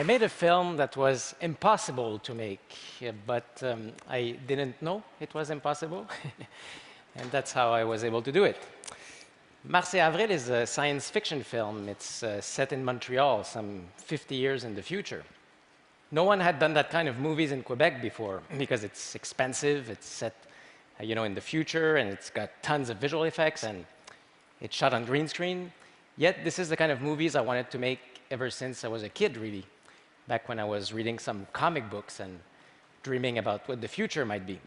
I made a film that was impossible to make, but I didn't know it was impossible, and that's how I was able to do it. Mars et Avril is a science fiction film. It's set in Montreal, some 50 years in the future. No one had done that kind of movies in Quebec before because it's expensive, it's set in the future, and it's got tons of visual effects, and it's shot on green screen. Yet this is the kind of movies I wanted to make ever since I was a kid, really, back when I was reading some comic books and dreaming about what the future might be.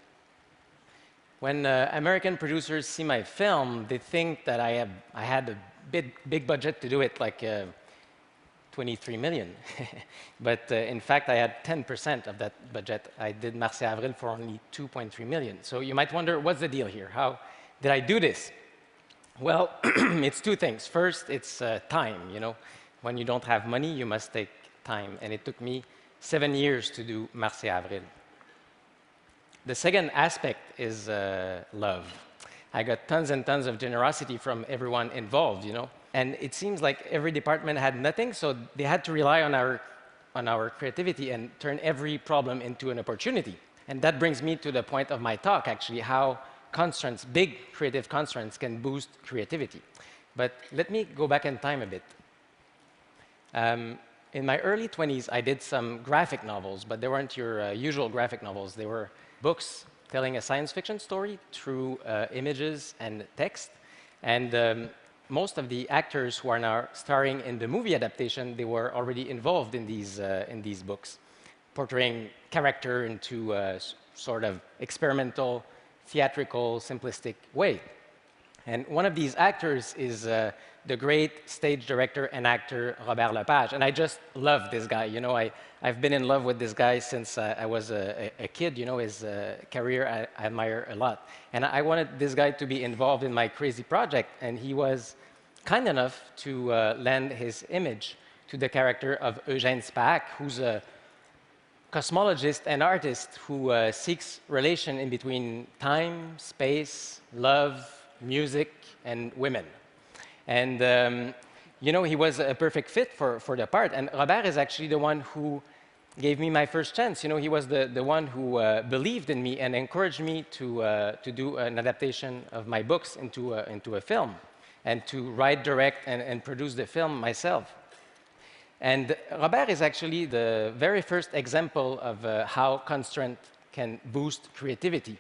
When American producers see my film, they think that I had a big budget to do it, like 23 million. But in fact, I had 10% of that budget. I did Mars et Avril for only 2.3 million. So you might wonder, what's the deal here? How did I do this? Well, it's two things. First, it's time, When you don't have money, you must take time. And it took me 7 years to do Mars et Avril. The second aspect is love. I got tons and tons of generosity from everyone involved, And it seems like every department had nothing, so they had to rely on our creativity and turn every problem into an opportunity. And that brings me to the point of my talk, actually, how constraints, big creative constraints, can boost creativity. But let me go back in time a bit. In my early 20s, I did some graphic novels, but they weren't your usual graphic novels. They were books telling a science fiction story through images and text. And most of the actors who are now starring in the movie adaptation, they were already involved in these books, portraying character into a sort of experimental, theatrical, simplistic way. And one of these actors is the great stage director and actor Robert Lepage. And I just love this guy. I've been in love with this guy since I was a kid. His career I admire a lot. And I wanted this guy to be involved in my crazy project. And he was kind enough to lend his image to the character of Eugène Spaak, who's a cosmologist and artist who seeks relation in between time, space, love, music, and women. And, he was a perfect fit for the part. And Robert is actually the one who gave me my first chance. He was the one who believed in me and encouraged me to do an adaptation of my books into a film and to write, direct, and produce the film myself. And Robert is actually the very first example of how constraint can boost creativity.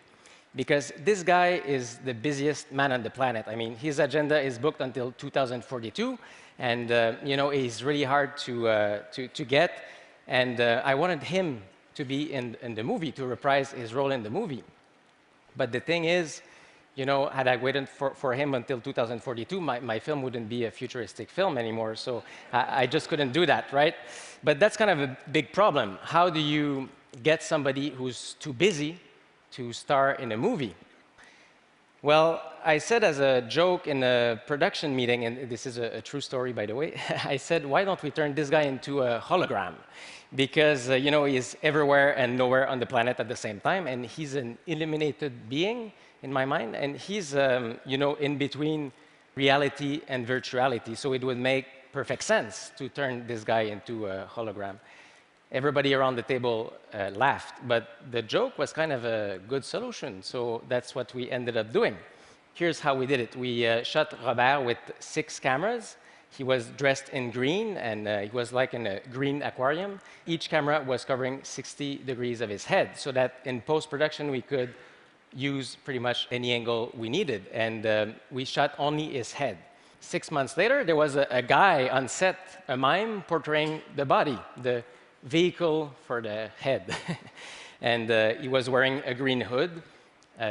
Because this guy is the busiest man on the planet. I mean, his agenda is booked until 2042, and he's really hard to get. And I wanted him to be in the movie, to reprise his role in the movie. But the thing is, had I waited for him until 2042, my film wouldn't be a futuristic film anymore. So I just couldn't do that, right? But that's kind of a big problem. How do you get somebody who's too busy to star in a movie? Well, I said as a joke in a production meeting, and this is a true story, by the way, I said, why don't we turn this guy into a hologram? Because, he's everywhere and nowhere on the planet at the same time, and he's an illuminated being, in my mind, and he's, in between reality and virtuality, so it would make perfect sense to turn this guy into a hologram. Everybody around the table laughed, but the joke was kind of a good solution, so that's what we ended up doing. Here's how we did it. We shot Robert with 6 cameras. He was dressed in green, and he was like in a green aquarium. Each camera was covering 60 degrees of his head, so that in post-production we could use pretty much any angle we needed, and we shot only his head. 6 months later, there was a guy on set, a mime, portraying the body, the vehicle for the head. And he was wearing a green hood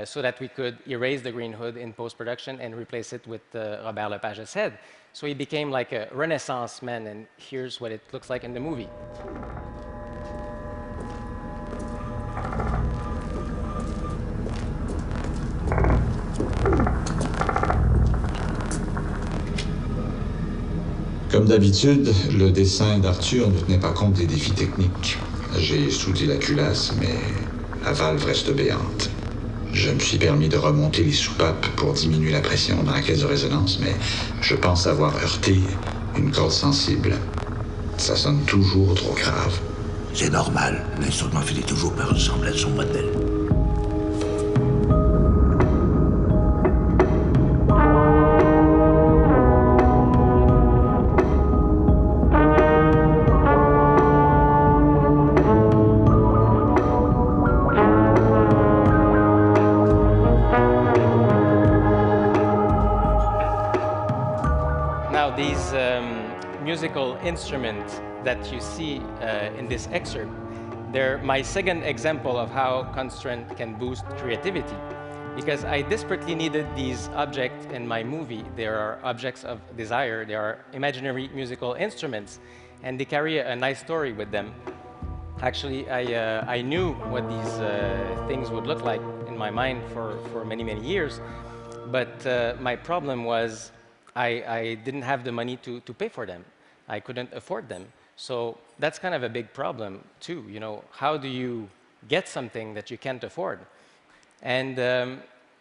so that we could erase the green hood in post-production and replace it with Robert Lepage's head. So he became like a Renaissance man, and here's what it looks like in the movie. Comme d'habitude, le dessin d'Arthur ne tenait pas compte des défis techniques. J'ai soudé la culasse, mais la valve reste béante. Je me suis permis de remonter les soupapes pour diminuer la pression dans la caisse de résonance, mais je pense avoir heurté une corde sensible. Ça sonne toujours trop grave. C'est normal, l'instrument finit toujours par ressembler à son modèle. Now, these musical instruments that you see in this excerpt, they're my second example of how constraint can boost creativity. Because I desperately needed these objects in my movie. They are objects of desire, they are imaginary musical instruments, and they carry a nice story with them. Actually, I knew what these things would look like in my mind for many, many years. But my problem was I didn't have the money to pay for them. I couldn't afford them. So that's kind of a big problem too. You know, how do you get something that you can't afford? And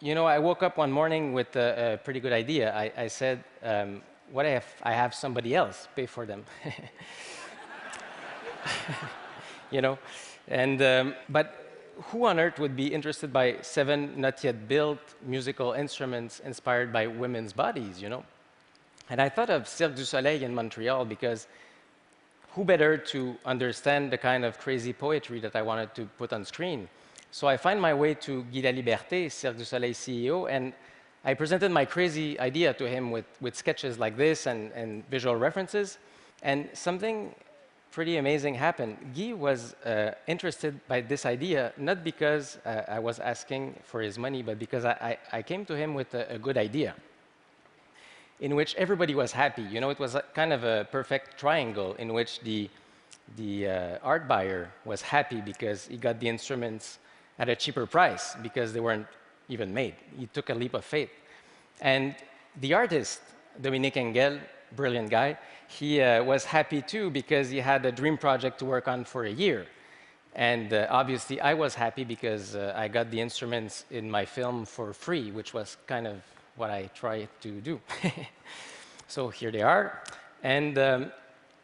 you know, I woke up one morning with a pretty good idea. I said, what if I have somebody else pay for them? You know, and but who on earth would be interested by 7 not yet built musical instruments inspired by women's bodies, you know? And I thought of Cirque du Soleil in Montreal because who better to understand the kind of crazy poetry that I wanted to put on screen? So I find my way to Guy Laliberté, Cirque du Soleil CEO, and I presented my crazy idea to him with sketches like this and visual references, and something pretty amazing happened. Guy was interested by this idea, not because I was asking for his money, but because I came to him with a good idea in which everybody was happy. You know, it was kind of a perfect triangle in which the art buyer was happy because he got the instruments at a cheaper price because they weren't even made. He took a leap of faith. And the artist, Dominique Engel, brilliant guy, he was happy too because he had a dream project to work on for a year. And obviously I was happy because I got the instruments in my film for free, which was kind of what I tried to do. So here they are. And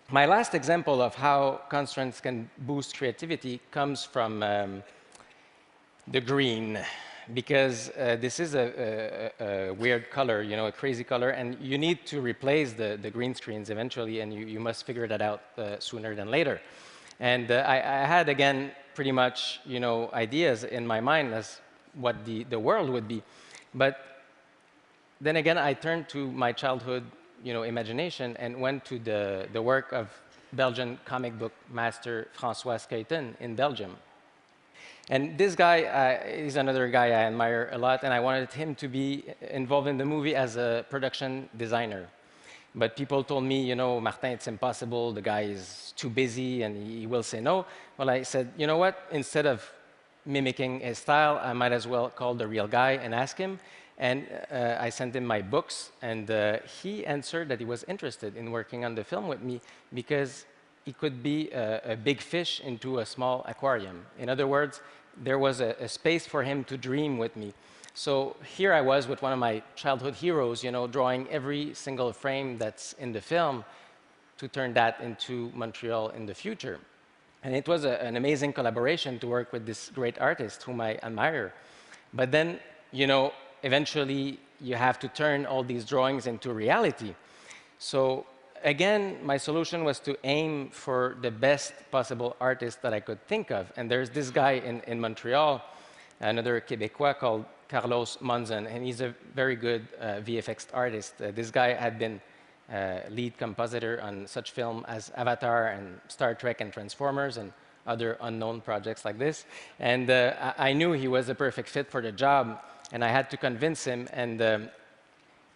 my last example of how constraints can boost creativity comes from the green, because this is a weird color, you know, a crazy color, and you need to replace the green screens eventually, and you must figure that out sooner than later. And I had, again, pretty much, you know, ideas in my mind as what the world would be. But then again, I turned to my childhood, you know, imagination and went to the work of Belgian comic book master François Skeuten in Belgium. And this guy is another guy I admire a lot, and I wanted him to be involved in the movie as a production designer. But people told me, you know, Martin, it's impossible, the guy is too busy and he will say no. Well, I said, you know what, instead of mimicking his style, I might as well call the real guy and ask him. And I sent him my books, and he answered that he was interested in working on the film with me because it could be a big fish into a small aquarium. In other words, there was a space for him to dream with me. So here I was with one of my childhood heroes, you know, drawing every single frame that's in the film to turn that into Montreal in the future. And it was an amazing collaboration to work with this great artist whom I admire. But then, you know, eventually you have to turn all these drawings into reality. So again, my solution was to aim for the best possible artist that I could think of. And there's this guy in Montreal, another Québécois called Carlos Monzon, and he's a very good VFX artist. This guy had been lead compositor on such films as Avatar and Star Trek and Transformers and other unknown projects like this. And I knew he was a perfect fit for the job, and I had to convince him. And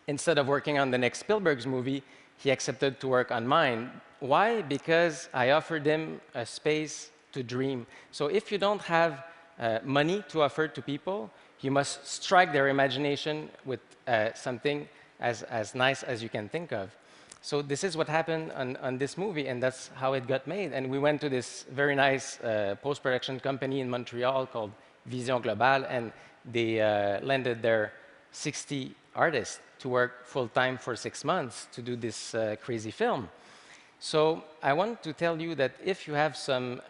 instead of working on the next Spielberg's movie, he accepted to work on mine. Why? Because I offered him a space to dream. So if you don't have money to offer to people, you must strike their imagination with something as nice as you can think of. So this is what happened on this movie, and that's how it got made. And we went to this very nice post-production company in Montreal called Vision Globale, and they landed their 60 artists to work full-time for 6 months to do this crazy film. So I want to tell you that if you have some,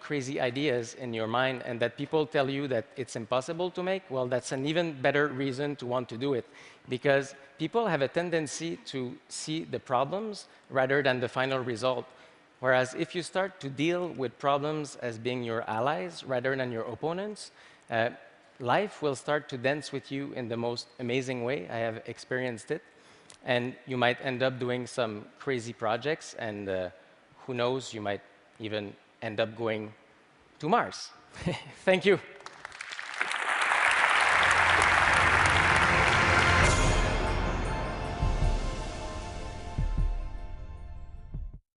crazy ideas in your mind and that people tell you that it's impossible to make, well, that's an even better reason to want to do it. Because people have a tendency to see the problems rather than the final result. Whereas if you start to deal with problems as being your allies rather than your opponents, life will start to dance with you in the most amazing way. I have experienced it. And you might end up doing some crazy projects, and who knows, you might even end up going to Mars. Thank you.